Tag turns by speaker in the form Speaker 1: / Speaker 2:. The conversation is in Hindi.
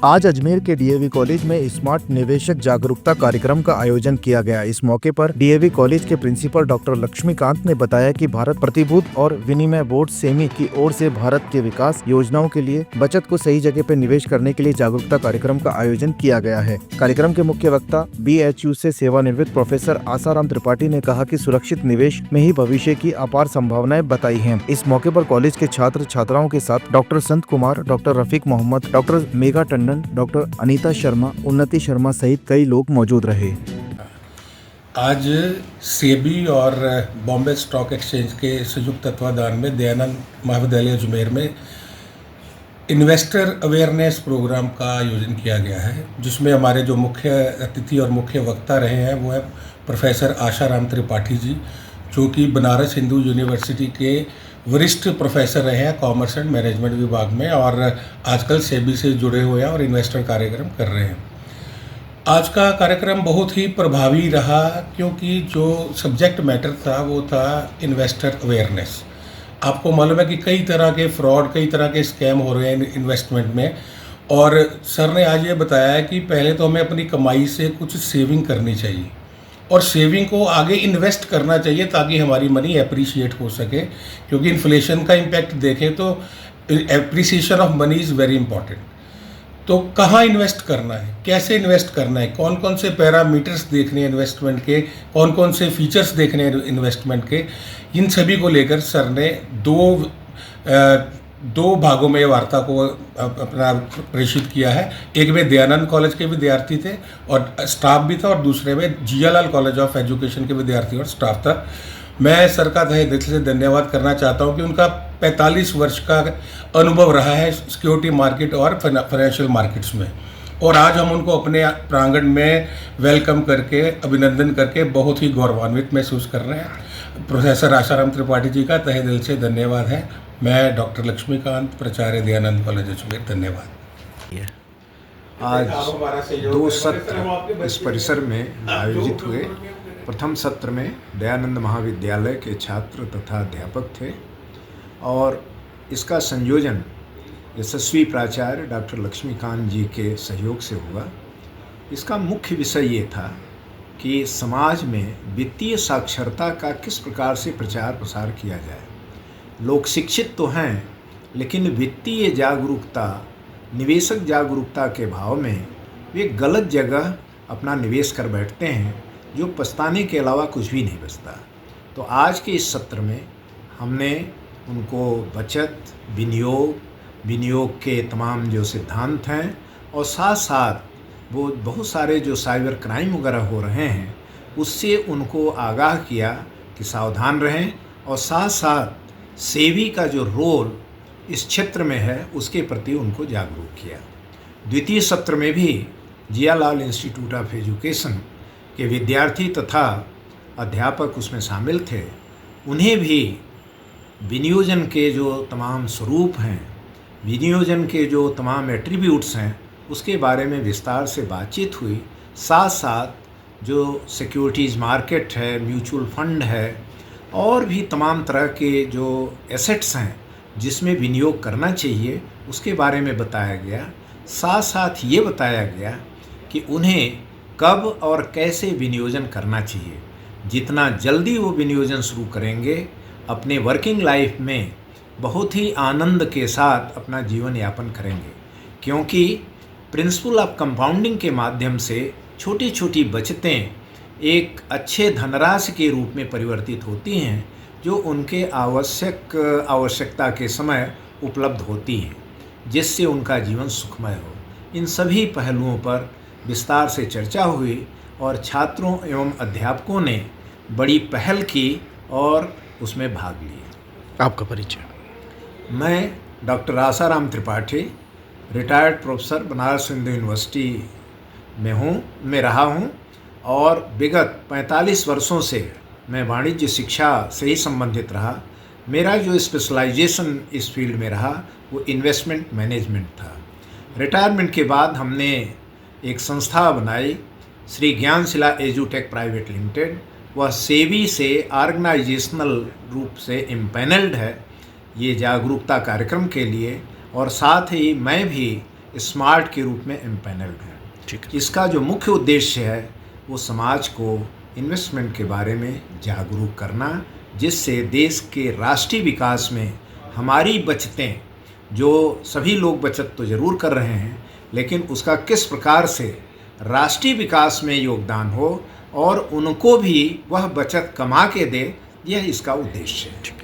Speaker 1: आज अजमेर के डीएवी कॉलेज में स्मार्ट निवेशक जागरूकता कार्यक्रम का आयोजन किया गया। इस मौके पर डीएवी कॉलेज के प्रिंसिपल डॉक्टर लक्ष्मीकांत ने बताया कि भारत प्रतिभूति और विनिमय बोर्ड सेमी की ओर से भारत के विकास योजनाओं के लिए बचत को सही जगह पर निवेश करने के लिए जागरूकता कार्यक्रम का आयोजन किया गया है। कार्यक्रम के मुख्य वक्ता BHU से सेवानिवृत्त प्रोफेसर आसाराम त्रिपाठी ने कहा कि सुरक्षित निवेश में ही भविष्य की अपार संभावनाएं बताई हैं। इस मौके पर कॉलेज के छात्र छात्राओं के साथ doctor Sant Kumar, doctor Rafiq Mohammad, doctor Megha Tandon, doctor Anita Sharma, Unnati Sharma सहित कई लोग मौजूद रहे।
Speaker 2: आज सेबी और बॉम्बे स्टॉक एक्सचेंज के संयुक्त तत्वाधान में दयानंद महाविद्यालय अजमेर में इन्वेस्टर अवेयरनेस प्रोग्राम का आयोजन किया गया है, जिसमें हमारे जो मुख्य अतिथि और मुख्य वक्ता रहे हैं वो है प्रोफेसर आसाराम त्रिपाठी जी, जो कि बनारस हिंदू यूनिवर्सिटी के वरिष्ठ प्रोफेसर रहे हैं कॉमर्स एंड मैनेजमेंट विभाग में और आजकल सेबी से जुड़े हुए हैं और इन्वेस्टर कार्यक्रम कर रहे हैं। आज का कार्यक्रम बहुत ही प्रभावी रहा क्योंकि जो सब्जेक्ट मैटर था वो था इन्वेस्टर अवेयरनेस। आपको मालूम है कि कई तरह के फ्रॉड, कई तरह के स्कैम हो रहे हैं इन्वेस्टमेंट में, और सर ने आज ये बताया है कि पहले तो हमें अपनी कमाई से कुछ सेविंग करनी चाहिए और सेविंग को आगे इन्वेस्ट करना चाहिए ताकि हमारी मनी एप्रिशिएट हो सके, क्योंकि इन्फ्लेशन का इम्पैक्ट देखें तो appreciation of money is very important. तो कहाँ इन्वेस्ट करना है, कैसे इन्वेस्ट करना है, कौन कौन से पैरामीटर्स देखने हैं इन्वेस्टमेंट के, कौन कौन से फीचर्स देखने हैं इन्वेस्टमेंट के, इन सभी को लेकर सर ने दो भागों में वार्ता को अपना प्रेषित किया है। एक में दयानंद कॉलेज के विद्यार्थी थे और स्टाफ भी था, और दूसरे में जियालाल कॉलेज ऑफ एजुकेशन के विद्यार्थी और स्टाफ था। मैं सर का तहे दिल से धन्यवाद करना चाहता हूं कि उनका 45 वर्ष का अनुभव रहा है सिक्योरिटी मार्केट और फाइनेंशियल मार्केट्स में, और आज हम उनको अपने प्रांगण में वेलकम करके, अभिनंदन करके बहुत ही गौरवान्वित महसूस कर रहे हैं। प्रोफेसर आसाराम त्रिपाठी जी का तहे दिल से धन्यवाद है। मैं डॉक्टर लक्ष्मीकांत, प्राचार्य दयानंद कॉलेज अजमेर, धन्यवाद।
Speaker 3: आज 2 सत्र इस परिसर में आयोजित हुए। प्रथम सत्र में दयानंद महाविद्यालय के छात्र तथा अध्यापक थे और इसका संयोजन यशस्वी प्राचार्य डॉक्टर लक्ष्मीकांत जी के सहयोग से हुआ। इसका मुख्य विषय ये था कि समाज में वित्तीय साक्षरता का किस प्रकार से प्रचार प्रसार किया जाए। लोग शिक्षित तो हैं, लेकिन वित्तीय जागरूकता, निवेशक जागरूकता के भाव में वे गलत जगह अपना निवेश कर बैठते हैं, जो पछताने के अलावा कुछ भी नहीं बचता। तो आज के इस सत्र में हमने उनको बचत, विनियोग के तमाम जो सिद्धांत हैं और साथ साथ वो बहुत सारे जो साइबर क्राइम वगैरह हो रहे हैं उससे उनको आगाह किया कि सावधान रहें, और साथ साथ सेबी का जो रोल इस क्षेत्र में है उसके प्रति उनको जागरूक किया। द्वितीय सत्र में भी जियालाल इंस्टीट्यूट ऑफ एजुकेशन के विद्यार्थी तथा अध्यापक उसमें शामिल थे। उन्हें भी विनियोजन के जो तमाम स्वरूप हैं, विनियोजन के जो तमाम एट्रीब्यूट्स हैं, उसके बारे में विस्तार से बातचीत हुई। साथ साथ जो सिक्योरिटीज़ मार्केट है, म्यूचुअल फंड है और भी तमाम तरह के जो एसेट्स हैं जिसमें विनियोग करना चाहिए, उसके बारे में बताया गया। साथ साथ ये बताया गया कि उन्हें कब और कैसे विनियोजन करना चाहिए। जितना जल्दी वो विनियोजन शुरू करेंगे, अपने वर्किंग लाइफ में बहुत ही आनंद के साथ अपना जीवन यापन करेंगे, क्योंकि प्रिंसिपल ऑफ कंपाउंडिंग के माध्यम से छोटी छोटी बचतें एक अच्छे धनराशि के रूप में परिवर्तित होती हैं, जो उनके आवश्यकता के समय उपलब्ध होती हैं, जिससे उनका जीवन सुखमय हो। इन सभी पहलुओं पर विस्तार से चर्चा हुई और छात्रों एवं अध्यापकों ने बड़ी पहल की और उसमें भाग लिया।
Speaker 1: आपका परिचय?
Speaker 3: मैं doctor Asaram Tripathi, retired professor, Banaras Hindu university में रहा हूँ और विगत 45 वर्षों से मैं वाणिज्य शिक्षा से ही संबंधित रहा। मेरा जो स्पेशलाइजेशन इस फील्ड में रहा वो इन्वेस्टमेंट मैनेजमेंट था। रिटायरमेंट के बाद हमने एक संस्था बनाई, श्री ज्ञानशिला एजुटेक प्राइवेट लिमिटेड। वह सेबी से ऑर्गेनाइजेशनल रूप से इम्पैनल्ड है ये जागरूकता कार्यक्रम के लिए, और साथ ही मैं भी स्मार्ट के रूप में एम्पैनल्ड हैं।
Speaker 1: ठीक
Speaker 3: इसका जो मुख्य उद्देश्य है वो समाज को इन्वेस्टमेंट के बारे में जागरूक करना, जिससे देश के राष्ट्रीय विकास में हमारी बचतें, जो सभी लोग बचत तो ज़रूर कर रहे हैं, लेकिन उसका किस प्रकार से राष्ट्रीय विकास में योगदान हो और उनको भी वह बचत कमा के दे, यह इसका उद्देश्य है।